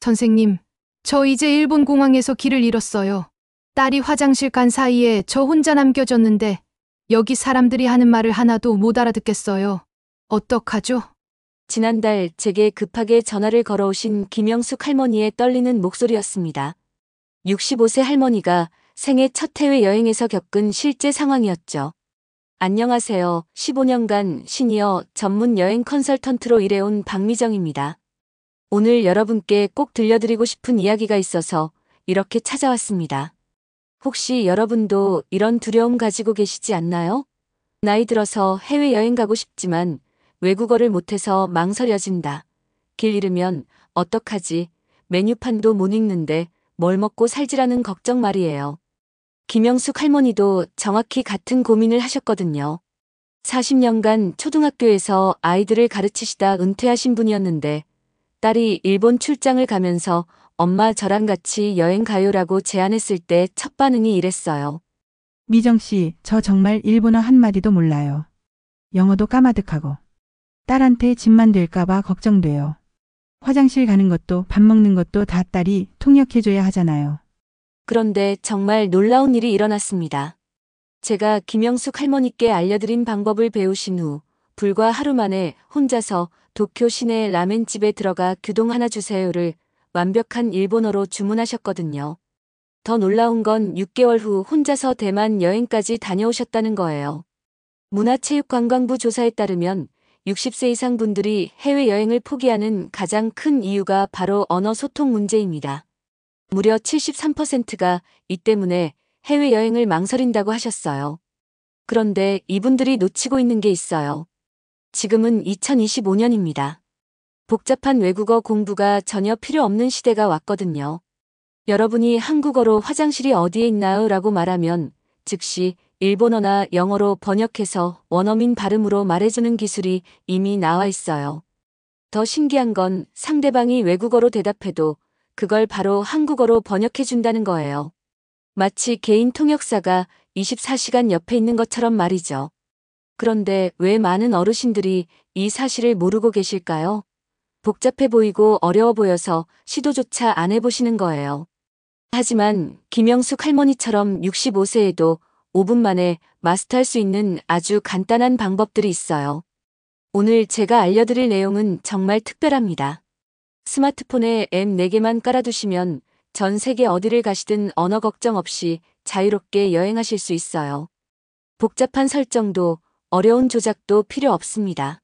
선생님, 저 이제 일본 공항에서 길을 잃었어요. 딸이 화장실 간 사이에 저 혼자 남겨졌는데 여기 사람들이 하는 말을 하나도 못 알아듣겠어요. 어떡하죠? 지난달 제게 급하게 전화를 걸어오신 김영숙 할머니의 떨리는 목소리였습니다. 65세 할머니가 생애 첫 해외 여행에서 겪은 실제 상황이었죠. 안녕하세요. 15년간 시니어 전문 여행 컨설턴트로 일해온 박미정입니다. 오늘 여러분께 꼭 들려드리고 싶은 이야기가 있어서 이렇게 찾아왔습니다. 혹시 여러분도 이런 두려움 가지고 계시지 않나요? 나이 들어서 해외여행 가고 싶지만 외국어를 못해서 망설여진다. 길 잃으면 어떡하지? 메뉴판도 못 읽는데 뭘 먹고 살지라는 걱정 말이에요. 김영숙 할머니도 정확히 같은 고민을 하셨거든요. 40년간 초등학교에서 아이들을 가르치시다 은퇴하신 분이었는데 딸이 일본 출장을 가면서 엄마 저랑 같이 여행 가요라고 제안했을 때 첫 반응이 이랬어요. 미정 씨, 저 정말 일본어 한마디도 몰라요. 영어도 까마득하고. 딸한테 짐만 될까봐 걱정돼요. 화장실 가는 것도 밥 먹는 것도 다 딸이 통역해줘야 하잖아요. 그런데 정말 놀라운 일이 일어났습니다. 제가 김영숙 할머니께 알려드린 방법을 배우신 후 불과 하루 만에 혼자서 도쿄 시내 라멘집에 들어가 규동 하나 주세요를 완벽한 일본어로 주문하셨거든요. 더 놀라운 건 6개월 후 혼자서 대만 여행까지 다녀오셨다는 거예요. 문화체육관광부 조사에 따르면 60세 이상 분들이 해외여행을 포기하는 가장 큰 이유가 바로 언어 소통 문제입니다. 무려 73%가 이 때문에 해외여행을 망설인다고 하셨어요. 그런데 이분들이 놓치고 있는 게 있어요. 지금은 2025년입니다. 복잡한 외국어 공부가 전혀 필요 없는 시대가 왔거든요. 여러분이 한국어로 화장실이 어디에 있나요? 라고 말하면 즉시 일본어나 영어로 번역해서 원어민 발음으로 말해주는 기술이 이미 나와 있어요. 더 신기한 건 상대방이 외국어로 대답해도 그걸 바로 한국어로 번역해준다는 거예요. 마치 개인 통역사가 24시간 옆에 있는 것처럼 말이죠. 그런데 왜 많은 어르신들이 이 사실을 모르고 계실까요? 복잡해 보이고 어려워 보여서 시도조차 안 해보시는 거예요. 하지만 김영숙 할머니처럼 65세에도 5분 만에 마스터할 수 있는 아주 간단한 방법들이 있어요. 오늘 제가 알려드릴 내용은 정말 특별합니다. 스마트폰에 앱 4개만 깔아두시면 전 세계 어디를 가시든 언어 걱정 없이 자유롭게 여행하실 수 있어요. 복잡한 설정도 어려운 조작도 필요 없습니다.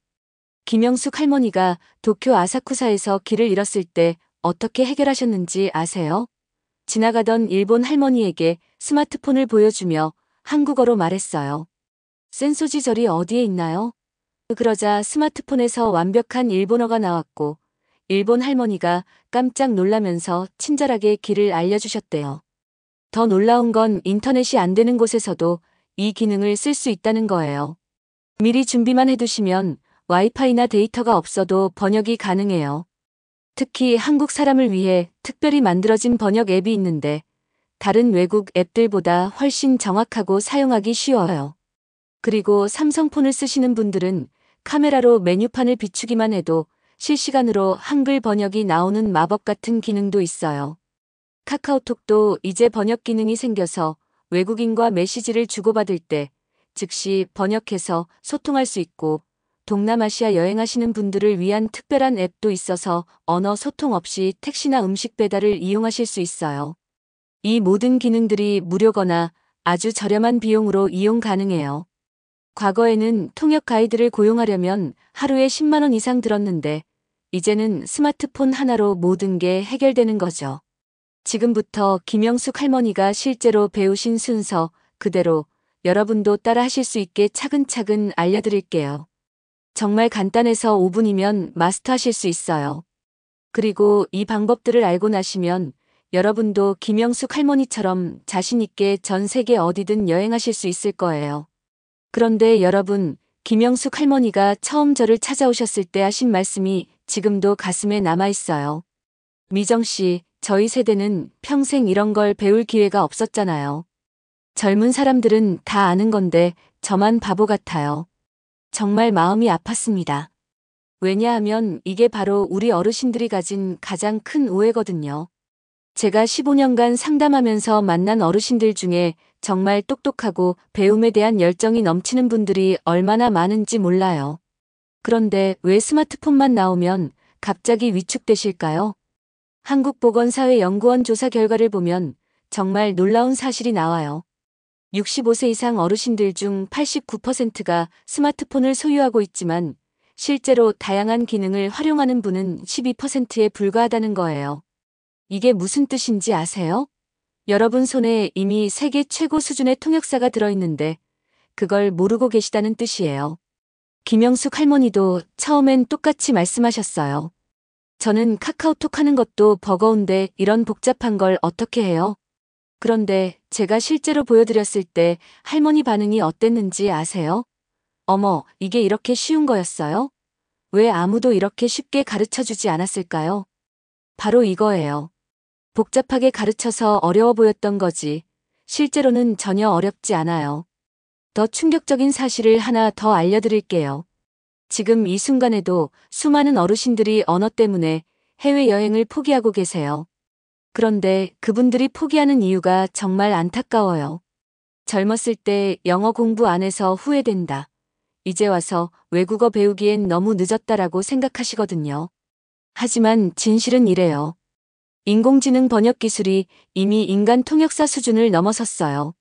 김영숙 할머니가 도쿄 아사쿠사에서 길을 잃었을 때 어떻게 해결하셨는지 아세요? 지나가던 일본 할머니에게 스마트폰을 보여주며 한국어로 말했어요. 센소지 절이 어디에 있나요? 그러자 스마트폰에서 완벽한 일본어가 나왔고 일본 할머니가 깜짝 놀라면서 친절하게 길을 알려주셨대요. 더 놀라운 건 인터넷이 안 되는 곳에서도 이 기능을 쓸 수 있다는 거예요. 미리 준비만 해두시면 와이파이나 데이터가 없어도 번역이 가능해요. 특히 한국 사람을 위해 특별히 만들어진 번역 앱이 있는데 다른 외국 앱들보다 훨씬 정확하고 사용하기 쉬워요. 그리고 삼성폰을 쓰시는 분들은 카메라로 메뉴판을 비추기만 해도 실시간으로 한글 번역이 나오는 마법 같은 기능도 있어요. 카카오톡도 이제 번역 기능이 생겨서 외국인과 메시지를 주고받을 때 즉시 번역해서 소통할 수 있고 동남아시아 여행하시는 분들을 위한 특별한 앱도 있어서 언어 소통 없이 택시나 음식 배달을 이용하실 수 있어요. 이 모든 기능들이 무료거나 아주 저렴한 비용으로 이용 가능해요. 과거에는 통역 가이드를 고용하려면 하루에 10만 원 이상 들었는데 이제는 스마트폰 하나로 모든 게 해결되는 거죠. 지금부터 김영숙 할머니가 실제로 배우신 순서 그대로 여러분도 따라 하실 수 있게 차근차근 알려드릴게요. 정말 간단해서 5분이면 마스터하실 수 있어요. 그리고 이 방법들을 알고 나시면 여러분도 김영숙 할머니처럼 자신 있게 전 세계 어디든 여행하실 수 있을 거예요. 그런데 여러분, 김영숙 할머니가 처음 저를 찾아오셨을 때 하신 말씀이 지금도 가슴에 남아 있어요. 미정 씨, 저희 세대는 평생 이런 걸 배울 기회가 없었잖아요. 젊은 사람들은 다 아는 건데 저만 바보 같아요. 정말 마음이 아팠습니다. 왜냐하면 이게 바로 우리 어르신들이 가진 가장 큰 오해거든요. 제가 15년간 상담하면서 만난 어르신들 중에 정말 똑똑하고 배움에 대한 열정이 넘치는 분들이 얼마나 많은지 몰라요. 그런데 왜 스마트폰만 나오면 갑자기 위축되실까요? 한국보건사회연구원 조사 결과를 보면 정말 놀라운 사실이 나와요. 65세 이상 어르신들 중 89%가 스마트폰을 소유하고 있지만 실제로 다양한 기능을 활용하는 분은 12%에 불과하다는 거예요. 이게 무슨 뜻인지 아세요? 여러분 손에 이미 세계 최고 수준의 통역사가 들어있는데 그걸 모르고 계시다는 뜻이에요. 김영숙 할머니도 처음엔 똑같이 말씀하셨어요. 저는 카카오톡 하는 것도 버거운데 이런 복잡한 걸 어떻게 해요? 그런데 제가 실제로 보여드렸을 때 할머니 반응이 어땠는지 아세요? 어머, 이게 이렇게 쉬운 거였어요? 왜 아무도 이렇게 쉽게 가르쳐주지 않았을까요? 바로 이거예요. 복잡하게 가르쳐서 어려워 보였던 거지. 실제로는 전혀 어렵지 않아요. 더 충격적인 사실을 하나 더 알려드릴게요. 지금 이 순간에도 수많은 어르신들이 언어 때문에 해외여행을 포기하고 계세요. 그런데 그분들이 포기하는 이유가 정말 안타까워요. 젊었을 때 영어 공부 안 해서 후회된다. 이제 와서 외국어 배우기엔 너무 늦었다라고 생각하시거든요. 하지만 진실은 이래요. 인공지능 번역 기술이 이미 인간 통역사 수준을 넘어섰어요.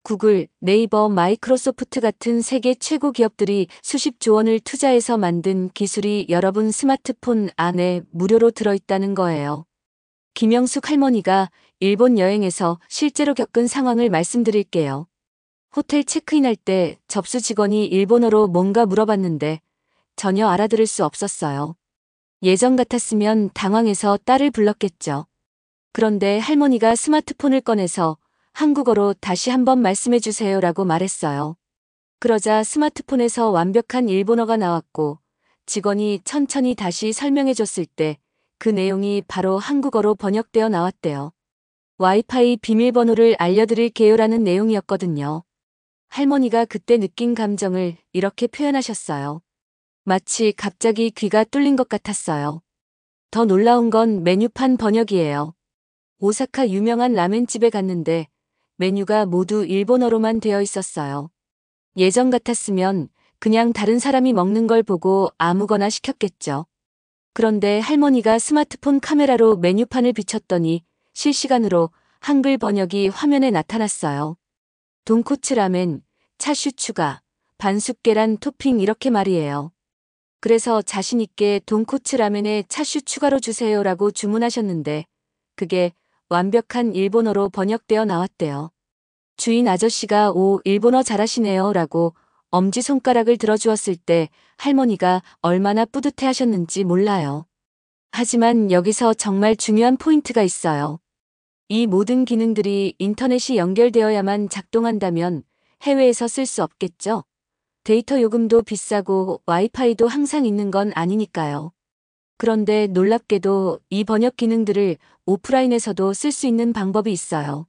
구글, 네이버, 마이크로소프트 같은 세계 최고 기업들이 수십조 원을 투자해서 만든 기술이 여러분 스마트폰 안에 무료로 들어있다는 거예요. 김영숙 할머니가 일본 여행에서 실제로 겪은 상황을 말씀드릴게요. 호텔 체크인할 때 접수 직원이 일본어로 뭔가 물어봤는데 전혀 알아들을 수 없었어요. 예전 같았으면 당황해서 딸을 불렀겠죠. 그런데 할머니가 스마트폰을 꺼내서 한국어로 다시 한번 말씀해 주세요라고 말했어요. 그러자 스마트폰에서 완벽한 일본어가 나왔고 직원이 천천히 다시 설명해 줬을 때 그 내용이 바로 한국어로 번역되어 나왔대요. 와이파이 비밀번호를 알려드릴게요라는 내용이었거든요. 할머니가 그때 느낀 감정을 이렇게 표현하셨어요. 마치 갑자기 귀가 뚫린 것 같았어요. 더 놀라운 건 메뉴판 번역이에요. 오사카 유명한 라멘집에 갔는데 메뉴가 모두 일본어로만 되어 있었어요. 예전 같았으면 그냥 다른 사람이 먹는 걸 보고 아무거나 시켰겠죠. 그런데 할머니가 스마트폰 카메라로 메뉴판을 비췄더니 실시간으로 한글 번역이 화면에 나타났어요. 돈코츠 라멘, 차슈 추가, 반숙 계란 토핑 이렇게 말이에요. 그래서 자신있게 돈코츠 라멘에 차슈 추가로 주세요라고 주문하셨는데 그게 완벽한 일본어로 번역되어 나왔대요. 주인 아저씨가 오, 일본어 잘하시네요 라고 엄지손가락을 들어주었을 때 할머니가 얼마나 뿌듯해 하셨는지 몰라요. 하지만 여기서 정말 중요한 포인트가 있어요. 이 모든 기능들이 인터넷이 연결되어야만 작동한다면 해외에서 쓸 수 없겠죠? 데이터 요금도 비싸고 와이파이도 항상 있는 건 아니니까요. 그런데 놀랍게도 이 번역 기능들을 오프라인에서도 쓸 수 있는 방법이 있어요.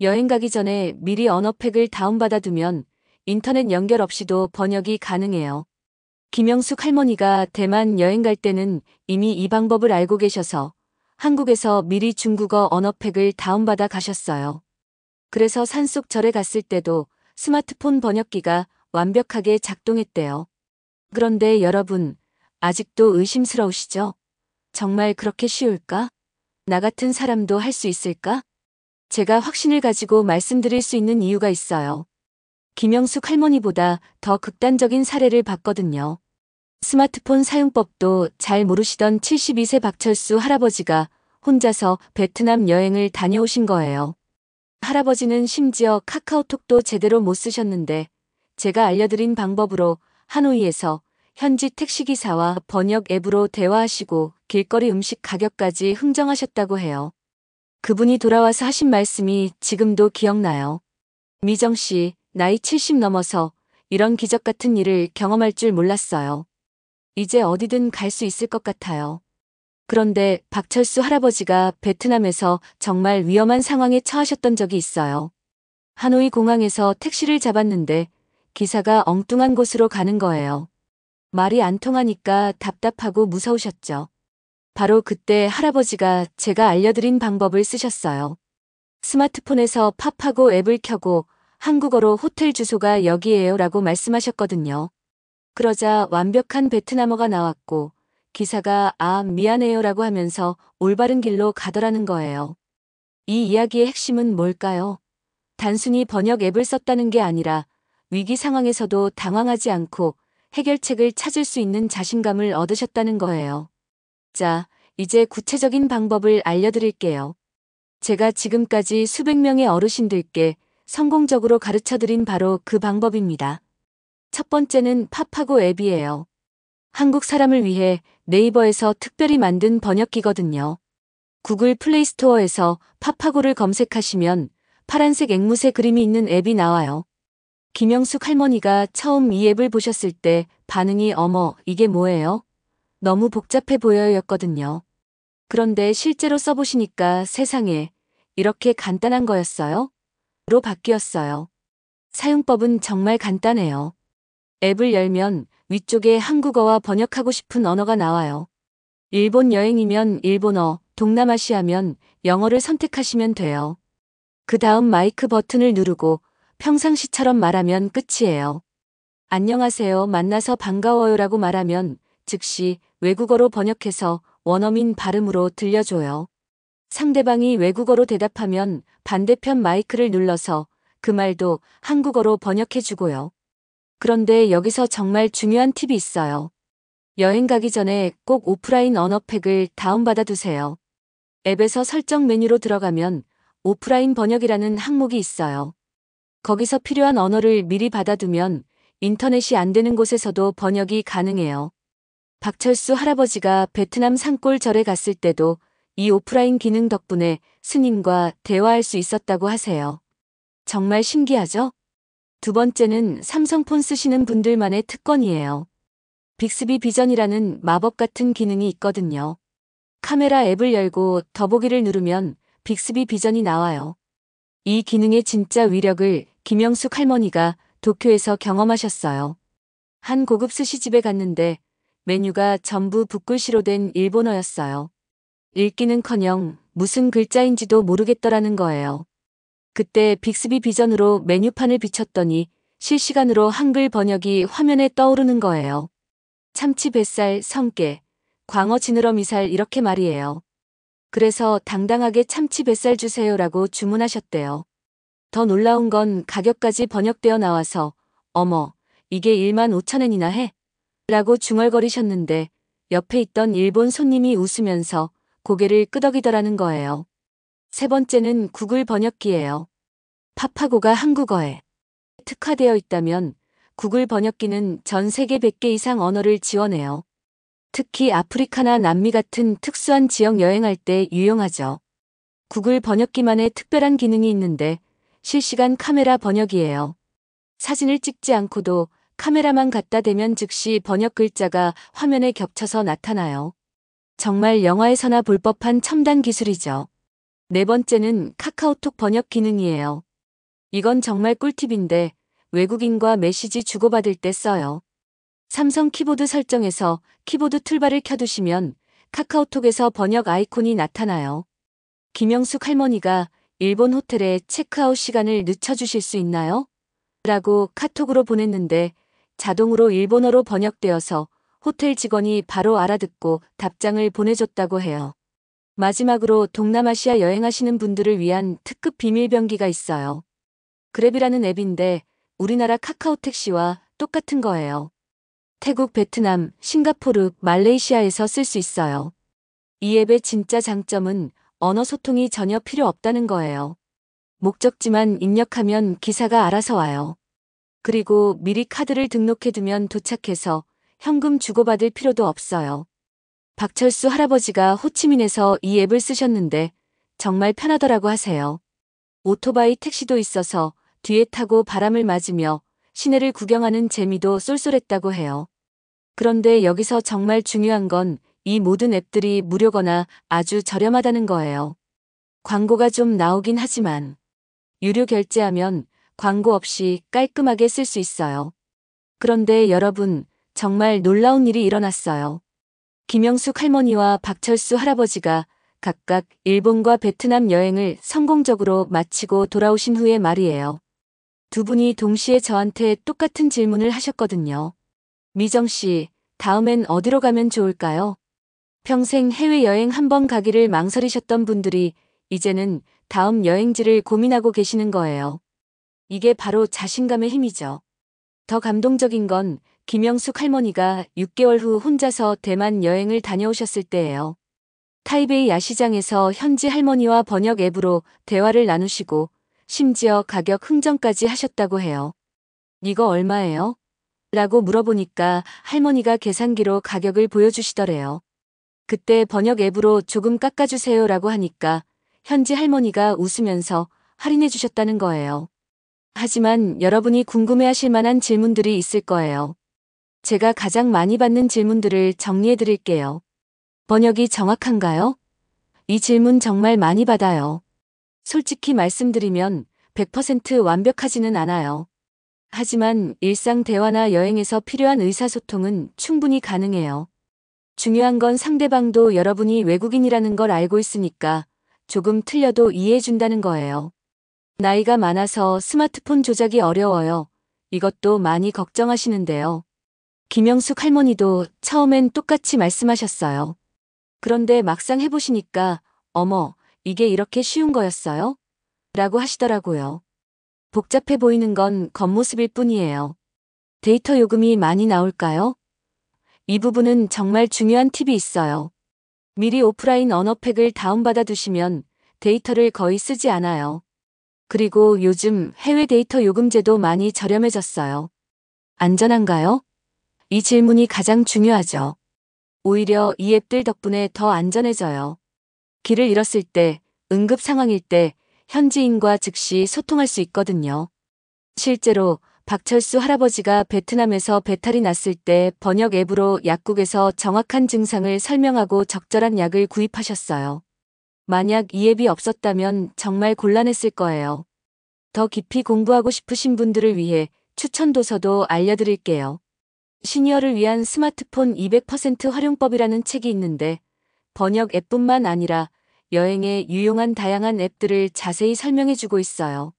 여행 가기 전에 미리 언어팩을 다운받아 두면 인터넷 연결 없이도 번역이 가능해요. 김영숙 할머니가 대만 여행 갈 때는 이미 이 방법을 알고 계셔서 한국에서 미리 중국어 언어팩을 다운받아 가셨어요. 그래서 산속절에 갔을 때도 스마트폰 번역기가 완벽하게 작동했대요. 그런데 여러분, 아직도 의심스러우시죠? 정말 그렇게 쉬울까? 나 같은 사람도 할 수 있을까? 제가 확신을 가지고 말씀드릴 수 있는 이유가 있어요. 김영숙 할머니보다 더 극단적인 사례를 봤거든요. 스마트폰 사용법도 잘 모르시던 72세 박철수 할아버지가 혼자서 베트남 여행을 다녀오신 거예요. 할아버지는 심지어 카카오톡도 제대로 못 쓰셨는데 제가 알려드린 방법으로 하노이에서 현지 택시기사와 번역 앱으로 대화하시고 길거리 음식 가격까지 흥정하셨다고 해요. 그분이 돌아와서 하신 말씀이 지금도 기억나요. 미정 씨, 나이 70 넘어서 이런 기적 같은 일을 경험할 줄 몰랐어요. 이제 어디든 갈 수 있을 것 같아요. 그런데 박철수 할아버지가 베트남에서 정말 위험한 상황에 처하셨던 적이 있어요. 하노이 공항에서 택시를 잡았는데 기사가 엉뚱한 곳으로 가는 거예요. 말이 안 통하니까 답답하고 무서우셨죠. 바로 그때 할아버지가 제가 알려드린 방법을 쓰셨어요. 스마트폰에서 팝하고 앱을 켜고 한국어로 호텔 주소가 여기예요 라고 말씀하셨거든요. 그러자 완벽한 베트남어가 나왔고 기사가 미안해요 라고 하면서 올바른 길로 가더라는 거예요. 이 이야기의 핵심은 뭘까요? 단순히 번역 앱을 썼다는 게 아니라 위기 상황에서도 당황하지 않고 해결책을 찾을 수 있는 자신감을 얻으셨다는 거예요. 자, 이제 구체적인 방법을 알려드릴게요. 제가 지금까지 수백 명의 어르신들께 성공적으로 가르쳐드린 바로 그 방법입니다. 첫 번째는 팝하고 앱이에요. 한국 사람을 위해 네이버에서 특별히 만든 번역기거든요. 구글 플레이 스토어에서 팝하고를 검색하시면 파란색 앵무새 그림이 있는 앱이 나와요. 김영숙 할머니가 처음 이 앱을 보셨을 때 반응이 어머, 이게 뭐예요? 너무 복잡해 보여였거든요. 그런데 실제로 써보시니까 세상에 이렇게 간단한 거였어요? 로 바뀌었어요. 사용법은 정말 간단해요. 앱을 열면 위쪽에 한국어와 번역하고 싶은 언어가 나와요. 일본 여행이면 일본어, 동남아시아면 영어를 선택하시면 돼요. 그 다음 마이크 버튼을 누르고 평상시처럼 말하면 끝이에요. 안녕하세요, 만나서 반가워요라고 말하면 즉시 외국어로 번역해서 원어민 발음으로 들려줘요. 상대방이 외국어로 대답하면 반대편 마이크를 눌러서 그 말도 한국어로 번역해주고요. 그런데 여기서 정말 중요한 팁이 있어요. 여행 가기 전에 꼭 오프라인 언어팩을 다운받아 두세요. 앱에서 설정 메뉴로 들어가면 오프라인 번역이라는 항목이 있어요. 거기서 필요한 언어를 미리 받아두면 인터넷이 안 되는 곳에서도 번역이 가능해요. 박철수 할아버지가 베트남 산골절에 갔을 때도 이 오프라인 기능 덕분에 스님과 대화할 수 있었다고 하세요. 정말 신기하죠? 두 번째는 삼성폰 쓰시는 분들만의 특권이에요. 빅스비 비전이라는 마법 같은 기능이 있거든요. 카메라 앱을 열고 더보기를 누르면 빅스비 비전이 나와요. 이 기능의 진짜 위력을 김영숙 할머니가 도쿄에서 경험하셨어요. 한 고급 스시집에 갔는데 메뉴가 전부 붓글씨로 된 일본어였어요. 읽기는커녕 무슨 글자인지도 모르겠더라는 거예요. 그때 빅스비 비전으로 메뉴판을 비췄더니 실시간으로 한글 번역이 화면에 떠오르는 거예요. 참치 뱃살, 성게, 광어 지느러미살 이렇게 말이에요. 그래서 당당하게 참치 뱃살 주세요라고 주문하셨대요. 더 놀라운 건 가격까지 번역되어 나와서 어머, 이게 15,000엔이나 해? 라고 중얼거리셨는데 옆에 있던 일본 손님이 웃으면서 고개를 끄덕이더라는 거예요. 세 번째는 구글 번역기예요. 팝하고가 한국어에 특화되어 있다면 구글 번역기는 전 세계 100개 이상 언어를 지원해요. 특히 아프리카나 남미 같은 특수한 지역 여행할 때 유용하죠. 구글 번역기만의 특별한 기능이 있는데 실시간 카메라 번역이에요. 사진을 찍지 않고도 카메라만 갖다 대면 즉시 번역 글자가 화면에 겹쳐서 나타나요. 정말 영화에서나 볼 법한 첨단 기술이죠. 네 번째는 카카오톡 번역 기능이에요. 이건 정말 꿀팁인데 외국인과 메시지 주고받을 때 써요. 삼성 키보드 설정에서 키보드 툴바를 켜두시면 카카오톡에서 번역 아이콘이 나타나요. 김영숙 할머니가 일본 호텔에 체크아웃 시간을 늦춰주실 수 있나요? 라고 카톡으로 보냈는데 자동으로 일본어로 번역되어서 호텔 직원이 바로 알아듣고 답장을 보내줬다고 해요. 마지막으로 동남아시아 여행하시는 분들을 위한 특급 비밀병기가 있어요. 그랩이라는 앱인데 우리나라 카카오택시와 똑같은 거예요. 태국, 베트남, 싱가포르, 말레이시아에서 쓸 수 있어요. 이 앱의 진짜 장점은 언어 소통이 전혀 필요 없다는 거예요. 목적지만 입력하면 기사가 알아서 와요. 그리고 미리 카드를 등록해두면 도착해서 현금 주고받을 필요도 없어요. 박철수 할아버지가 호치민에서 이 앱을 쓰셨는데 정말 편하더라고 하세요. 오토바이 택시도 있어서 뒤에 타고 바람을 맞으며 시내를 구경하는 재미도 쏠쏠했다고 해요. 그런데 여기서 정말 중요한 건 이 모든 앱들이 무료거나 아주 저렴하다는 거예요. 광고가 좀 나오긴 하지만 유료 결제하면 광고 없이 깔끔하게 쓸 수 있어요. 그런데 여러분, 정말 놀라운 일이 일어났어요. 김영숙 할머니와 박철수 할아버지가 각각 일본과 베트남 여행을 성공적으로 마치고 돌아오신 후에 말이에요. 두 분이 동시에 저한테 똑같은 질문을 하셨거든요. 미정 씨, 다음엔 어디로 가면 좋을까요? 평생 해외여행 한 번 가기를 망설이셨던 분들이 이제는 다음 여행지를 고민하고 계시는 거예요. 이게 바로 자신감의 힘이죠. 더 감동적인 건 김영숙 할머니가 6개월 후 혼자서 대만 여행을 다녀오셨을 때예요. 타이베이 야시장에서 현지 할머니와 번역 앱으로 대화를 나누시고 심지어 가격 흥정까지 하셨다고 해요. 이거 얼마예요? 라고 물어보니까 할머니가 계산기로 가격을 보여주시더래요. 그때 번역 앱으로 조금 깎아주세요 라고 하니까 현지 할머니가 웃으면서 할인해 주셨다는 거예요. 하지만 여러분이 궁금해하실 만한 질문들이 있을 거예요. 제가 가장 많이 받는 질문들을 정리해 드릴게요. 번역이 정확한가요? 이 질문 정말 많이 받아요. 솔직히 말씀드리면 100% 완벽하지는 않아요. 하지만 일상 대화나 여행에서 필요한 의사소통은 충분히 가능해요. 중요한 건 상대방도 여러분이 외국인이라는 걸 알고 있으니까 조금 틀려도 이해해준다는 거예요. 나이가 많아서 스마트폰 조작이 어려워요. 이것도 많이 걱정하시는데요. 김영숙 할머니도 처음엔 똑같이 말씀하셨어요. 그런데 막상 해보시니까 어머, 이게 이렇게 쉬운 거였어요? 라고 하시더라고요. 복잡해 보이는 건 겉모습일 뿐이에요. 데이터 요금이 많이 나올까요? 이 부분은 정말 중요한 팁이 있어요. 미리 오프라인 언어팩을 다운받아 두시면 데이터를 거의 쓰지 않아요. 그리고 요즘 해외 데이터 요금제도 많이 저렴해졌어요. 안전한가요? 이 질문이 가장 중요하죠. 오히려 이 앱들 덕분에 더 안전해져요. 길을 잃었을 때, 응급 상황일 때 현지인과 즉시 소통할 수 있거든요. 실제로 박철수 할아버지가 베트남에서 배탈이 났을 때 번역 앱으로 약국에서 정확한 증상을 설명하고 적절한 약을 구입하셨어요. 만약 이 앱이 없었다면 정말 곤란했을 거예요. 더 깊이 공부하고 싶으신 분들을 위해 추천 도서도 알려드릴게요. 시니어를 위한 스마트폰 200% 활용법이라는 책이 있는데 번역 앱뿐만 아니라 여행에 유용한 다양한 앱들을 자세히 설명해주고 있어요.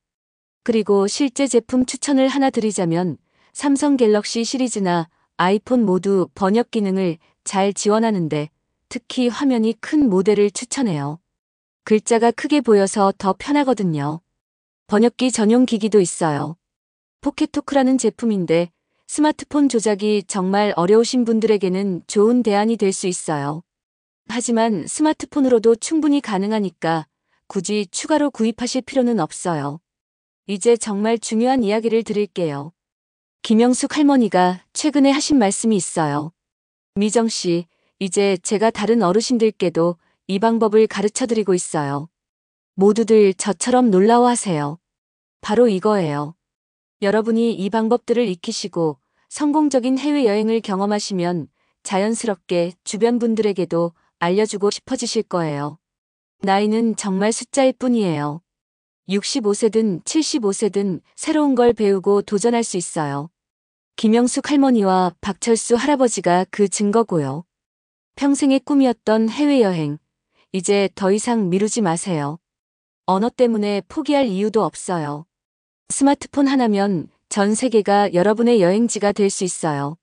그리고 실제 제품 추천을 하나 드리자면 삼성 갤럭시 시리즈나 아이폰 모두 번역 기능을 잘 지원하는데 특히 화면이 큰 모델을 추천해요. 글자가 크게 보여서 더 편하거든요. 번역기 전용 기기도 있어요. 포켓토크라는 제품인데 스마트폰 조작이 정말 어려우신 분들에게는 좋은 대안이 될 수 있어요. 하지만 스마트폰으로도 충분히 가능하니까 굳이 추가로 구입하실 필요는 없어요. 이제 정말 중요한 이야기를 드릴게요. 김영숙 할머니가 최근에 하신 말씀이 있어요. 미정 씨, 이제 제가 다른 어르신들께도 이 방법을 가르쳐 드리고 있어요. 모두들 저처럼 놀라워하세요. 바로 이거예요. 여러분이 이 방법들을 익히시고 성공적인 해외여행을 경험하시면 자연스럽게 주변 분들에게도 알려주고 싶어지실 거예요. 나이는 정말 숫자일 뿐이에요. 65세든 75세든 새로운 걸 배우고 도전할 수 있어요. 김영숙 할머니와 박철수 할아버지가 그 증거고요. 평생의 꿈이었던 해외여행, 이제 더 이상 미루지 마세요. 언어 때문에 포기할 이유도 없어요. 스마트폰 하나면 전 세계가 여러분의 여행지가 될 수 있어요.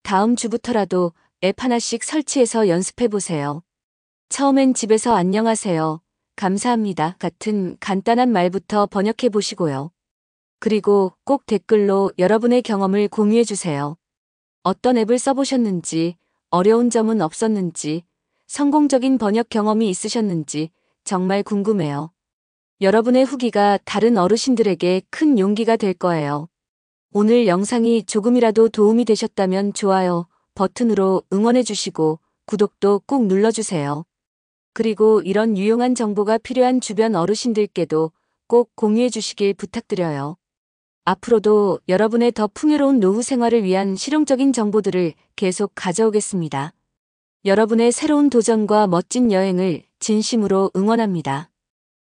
다음 주부터라도 앱 하나씩 설치해서 연습해보세요. 처음엔 집에서 안녕하세요, 감사합니다 같은 간단한 말부터 번역해보시고요. 그리고 꼭 댓글로 여러분의 경험을 공유해주세요. 어떤 앱을 써보셨는지, 어려운 점은 없었는지, 성공적인 번역 경험이 있으셨는지 정말 궁금해요. 여러분의 후기가 다른 어르신들에게 큰 용기가 될 거예요. 오늘 영상이 조금이라도 도움이 되셨다면 좋아요 버튼으로 응원해주시고 구독도 꾹 눌러주세요. 그리고 이런 유용한 정보가 필요한 주변 어르신들께도 꼭 공유해주시길 부탁드려요. 앞으로도 여러분의 더 풍요로운 노후 생활을 위한 실용적인 정보들을 계속 가져오겠습니다. 여러분의 새로운 도전과 멋진 여행을 진심으로 응원합니다.